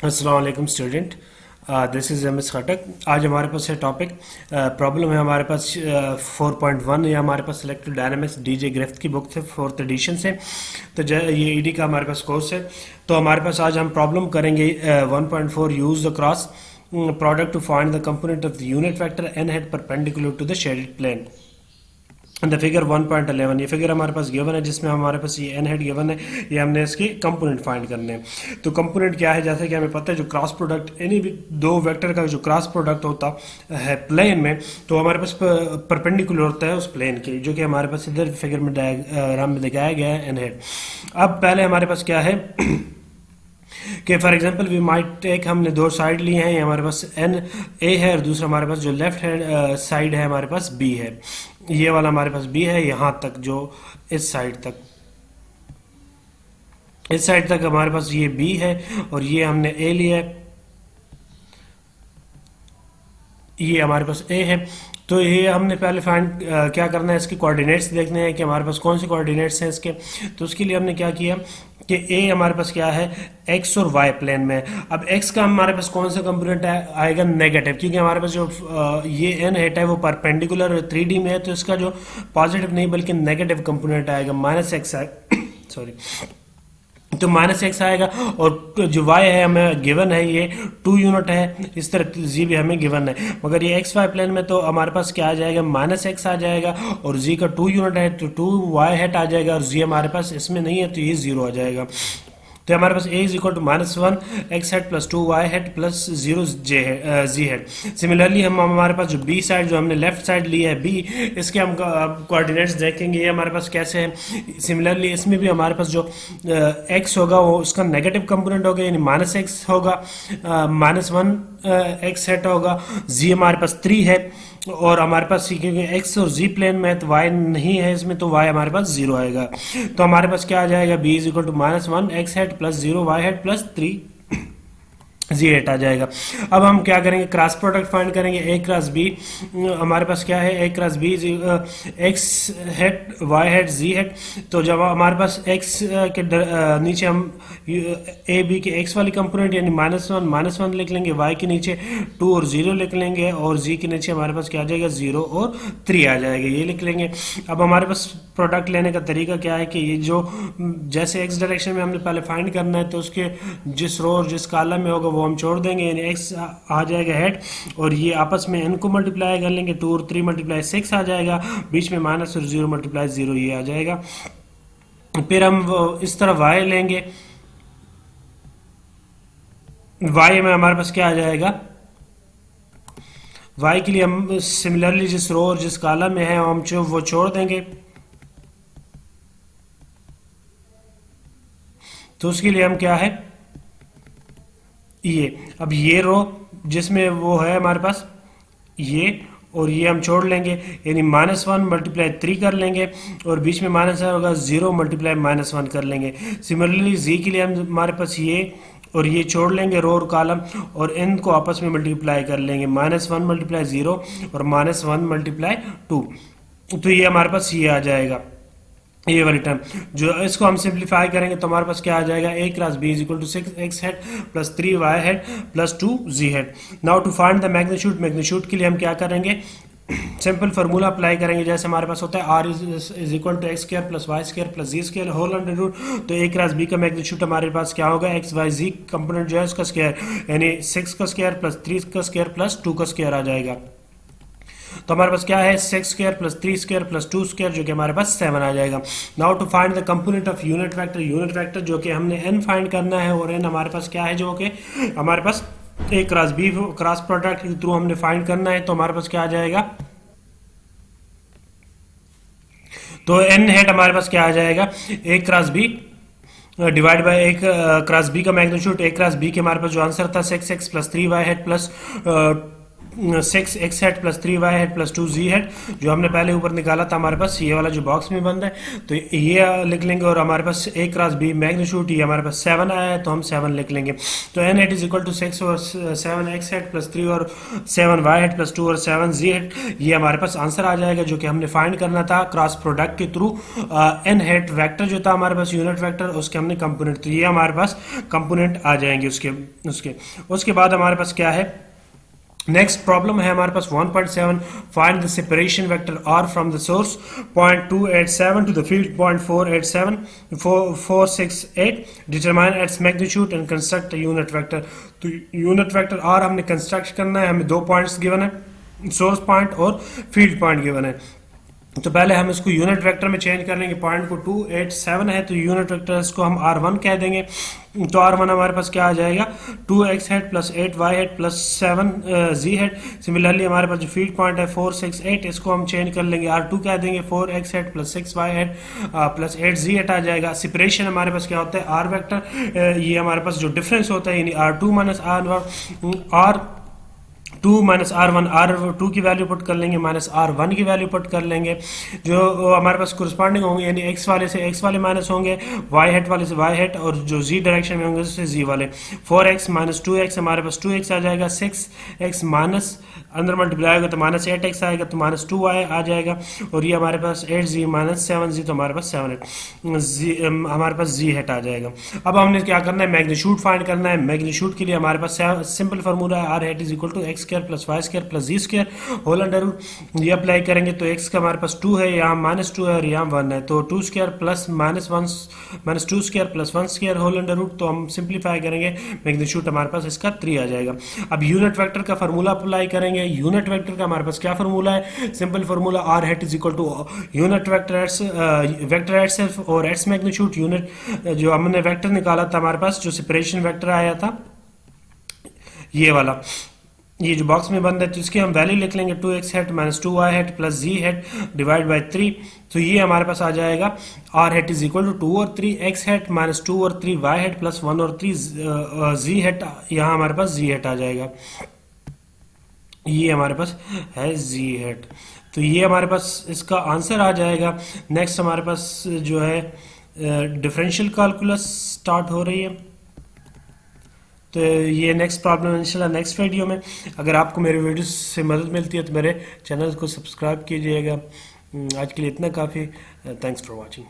अस्सलाम वालेकुम student. This is M S Khattak. आज हमारे पास है टॉपिक प्रॉब्लम है हमारे पास 4.1 या हमारे पास इलेक्ट्रो डायनामिक्स डीजे ग्रिफ्थ की बुक से 4th एडिशन से। तो ये ईडी का हमारे पास कोर्स है। तो हमारे पास आज हम प्रॉब्लम करेंगे 1.4 use the cross product to find the component of the unit vector n hat perpendicular to the shaded plane. The figure 1.11 ये फिगर हमारे पास गिवन है जिसमें हमारे पास ये एन हेड गिवन है। ये हमने इसके कंपोनेंट फाइंड करने हैं। तो कंपोनेंट क्या है, जैसे कि हमें पता है जो क्रॉस प्रोडक्ट एनी भी दो वेक्टर का जो क्रॉस प्रोडक्ट होता है प्लेन में, तो हमारे पास परपेंडिकुलर होता है उस प्लेन के, जो कि हमारे पास इधर फिगर में डायग्राम में दिखाया गया है एन हेड। अब पहले हमारे पास क्या है कि for example we might take, हमने दो साइड लिए हैं, हमारे पास एन ए है और दूसरा हमारे पास जो लेफ्ट हैंड साइड है हमारे पास बी है। ये वाला हमारे पास बी है, यहां तक जो इस साइड तक हमारे पास ये बी है और ये हमने ए लिया है, ये हमारे पास ए है। तो ये हमने पहले फाइंड क्या करना है, इसके कोऑर्डिनेट्स देखने हैं कि हमारे पास कौन से कोऑर्डिनेट्स हैं इसके। तो उसके लिए हमने क्या किया कि ए हमारे पास क्या है, एक्स और वाई प्लेन में। अब एक्स का हमारे पास कौन सा कंपोनेंट आएगा, नेगेटिव, क्योंकि हमारे पास जो ये एन हेट है वो परपेंडिकुलर 3D में है, तो इसका जो पॉजिटिव नहीं बल्कि नेगेटिव कंपोनेंट आएगा, माइनस एक्स सॉरी, तो माइनस एक्स आएगा। और जो वाई है हमें गिवन है ये 2 यूनिट है, इस तरह जी भी हमें गिवन है, मगर ये एक्स वाई प्लेन में तो हमारे पास क्या आ जाएगा, माइनस एक्स आ जाएगा। और जी का 2 यूनिट है तो 2 वाई हेट आ जाएगा, और जी हमारे पास इसमें नहीं है तो ये 0 आ जाएगा। तो हमारे पास a is equal to -1 x head plus 2 y head plus 0 z head. Similarly हम हमारे पास जो बी साइड जो हमने लेफ्ट साइड ली है बी, इसके हम कोऑर्डिनेट्स देखेंगे ये हमारे पास कैसे है। सिमिलरली इसमें भी हमारे पास जो x होगा वो उसका नेगेटिव कंपोनेंट होगा, यानी माइनस एक्स होगा, -1 एक्स हेड होगा, जी हमारे पास 3 है, और हमारे पास क्योंकि एक्स और जी प्लेन में है तो वाई नहीं है इसमें, तो वाई हमारे पास 0 आएगा। तो हमारे पास क्या आ जाएगा, B is equal to -1 x head plus 0 Y head plus 3 Z hat आ जाएगा। अब हम क्या करेंगे, क्रॉस प्रोडक्ट फाइंड करेंगे, ए क्रॉस बी। हमारे पास क्या है, A cross B X head Y head Z head. तो जब हमारे पास एक्स के नीचे हम ए बी के एक्स वाली कंपोनेंट यानी -1 लिख लेंगे, वाई के नीचे 2 और 0 लिख लेंगे, और जी के नीचे हमारे पास क्या आ जाएगा, 0 और 3 आ जाएगा, ये लिख लेंगे। अब हमारे पास प्रोडक्ट लेने का तरीका क्या है कि ये जो जैसे एक्स डायरेक्शन में हमने पहले फाइंड करना है, तो उसके जिस रो और जिस कॉलम में होगा वो हम छोड़ देंगे, यानी x आ जाएगा हेड, और ये आपस में n को मल्टीप्लाई कर लेंगे, 2 और 3 मल्टीप्लाई 6 आ जाएगा, बीच में माइनस और 0 मल्टीप्लाई 0 ये आ जाएगा। फिर हम इस तरह y लेंगे, y में हमारे पास क्या आ जाएगा, y के लिए हम सिमिलरली जिस रो और जिस कॉलम में है हम वो छोड़ देंगे। तो उसके लिए हम क्या है, ये अब ये रो जिसमें वो है हमारे पास ये, और ये हम छोड़ लेंगे, यानी -1 मल्टीप्लाई 3 कर लेंगे, और बीच में माइनस होगा 0 मल्टीप्लाई -1 कर लेंगे। सिमिलरली जी के लिए हम हमारे पास ये और ये छोड़ लेंगे रो और कॉलम, और इन को आपस में मल्टीप्लाई कर लेंगे, -1 मल्टीप्लाई 0 और -1 मल्टीप्लाई 2। तो ये हमारे पास ये आ जाएगा, ये वाली टर्म। जो इसको हम सिंप्लीफाई करेंगे तो हमारे पास क्या आ जाएगा, a cross b is equal to 6 x head plus 3 y head plus 2 z hat. Now to find the magnitude, magnitude के लिए हम क्या करेंगे, सिंपल फार्मूला अप्लाई करेंगे, जैसे हमारे पास होता है r is equal to x square plus y square plus z square whole under root. तो a क्रॉस b का मैग्नीट्यूड हमारे पास क्या होगा, एक्स वाई जी कंपोनेंट जो है उसका स्क्वायर, यानी 6 का स्क्वायर प्लस 3 का स्क्वायर प्लस 2 का स्क्वायर आ जाएगा। तो हमारे पास क्या है, 6 square plus 3 square plus 2 square, जो कि हमारे पास 7 आ जाएगा। Now to find the component of unit vector, unit vector जो कि हमने n फाइंड करना है, और n हमारे पास क्या है, जो कि हमारे पास a cross B cross product के थ्रू हमने फाइंड करना है। तो हमारे पास क्या आ जाएगा, तो n हेड हमारे पास क्या आ जाएगा, a cross B divide by एक क्रॉस बी का मैग्नीट्यूड, a क्रॉस बी के हमारे पास जो आंसर था 6x plus 3 y head plus 6 x head plus 3 y head plus 2 z hat, जो हमने पहले ऊपर निकाला था हमारे पास ये वाला जो बॉक्स में बंद है, तो ये लिख लेंगे। और हमारे पास ए क्रॉस बी मैग्नीट्यूड ये हमारे पास 7 आया है, तो हम 7 लिख लेंगे। तो n head is equal to 6 और 7 एक्स हेड प्लस 3 और 7 वाई हेड प्लस 2 और 7 जी हेड, ये हमारे पास आंसर आ जाएगा जो कि हमने फाइंड करना था क्रॉस प्रोडक्ट के थ्रू। एन हेड वेक्टर जो था हमारे पास यूनिट वेक्टर, उसके हमने कंपोनेंट, तो ये हमारे पास कंपोनेंट आ जाएंगे उसके बाद हमारे पास क्या है, नेक्स्ट प्रॉब्लम है हमारे पास 1.7, find the separation vector r from the source point 287 to the field point 468, determine its magnitude and construct unit vector. तो यूनिट वेक्टर r हमने कंस्ट्रक्ट करना है, हमें 2 पॉइंट्स गिवन है, सोर्स पॉइंट और फील्ड पॉइंट गिवन है। तो पहले हम इसको यूनिट वेक्टर में चेंज कर लेंगे, पॉइंट को 287 है तो यूनिट वेक्टर इसको हम r1 कह देंगे। तो r1 हमारे पास क्या आ जाएगा, 2 x head plus 8 y head plus 7 z head. Similarly हमारे पास जो फील्ड पॉइंट है 468, इसको हम चेंज कर लेंगे, r2 कह देंगे, 4 x head plus 6 y head plus 8 z head आ जाएगा। सेपरेशन हमारे पास क्या होता है, r वेक्टर, ये हमारे पास जो डिफरेंस होता है यानी r2 minus r2 minus r1, r2 की वैल्यू पुट कर लेंगे माइनस r1 की वैल्यू पुट कर लेंगे, जो हमारे पास कोरिस्पॉन्डिंग होंगे, यानी x वाले से x वाले माइनस होंगे, y हेड वाले से y हेड, और जो z डायरेक्शन में होंगे उससे z वाले। 4x माइनस 2x हमारे पास 2x आ जाएगा, 6x माइनस अंदर मल्टीप्लाई होगा तो माइनस 8x आएगा, तो माइनस 2y आ जाएगा, और ये हमारे पास 8z माइनस 7z, तो हमारे पास 7 हमारे पास z हेड आ जाएगा। अब हमने क्या करना है, मैग्नीट्यूड फाइंड करना है। मैग्नीट्यूड के लिए हमारे पास सिंपल फार्मूला है, r head is equal to x square plus y square plus z square whole under root. ये अप्लाई करेंगे तो x का हमारे पास 2 है, यहाँ माइनस 2 है और यहाँ 1 है, तो 2 square plus minus 2 square plus 1 square whole under root. तो हम सिंप्लीफाई करेंगे, मैग्नीट्यूड हमारे पास इसका 3 आ जाएगा। अब यूनिट वेक्टर का फार्मूला अप्लाई करेंगे। यूनिट वेक्टर का हमारे पास क्या फार्मूला है, simple formula r head is equal to unit vector itself और एट्स मैग्नीट्यूड। यूनिट जो हमने वेक्टर निकाला था हमारे पास, जो सेपरेशन वेक्टर आया था ये वाला, ये जो बॉक्स में बंद है, तो इसकी हम वैल्यू लिख लेंगे 2x head minus 2y head plus z head divide by 3। तो ये हमारे पास आ जाएगा r head is equal to 2 और 3 x हेड माइनस 2 और 3 y हेड प्लस 1 और 3 z हेड, यहाँ हमारे पास z हेड आ जाएगा, ये हमारे पास है z हेड। तो ये हमारे पास इसका आंसर आ जाएगा। नेक्स्ट हमारे पास जो है डिफरेंशियल कैलकुलस स्टार्ट हो रही है, तो ये नेक्स्ट प्रॉब्लम इंशाल्लाह नेक्स्ट वीडियो में। अगर आपको मेरे वीडियो से मदद मिलती है तो मेरे चैनल को सब्सक्राइब कीजिएगा। आज के लिए इतना काफ़ी। Thanks for watching.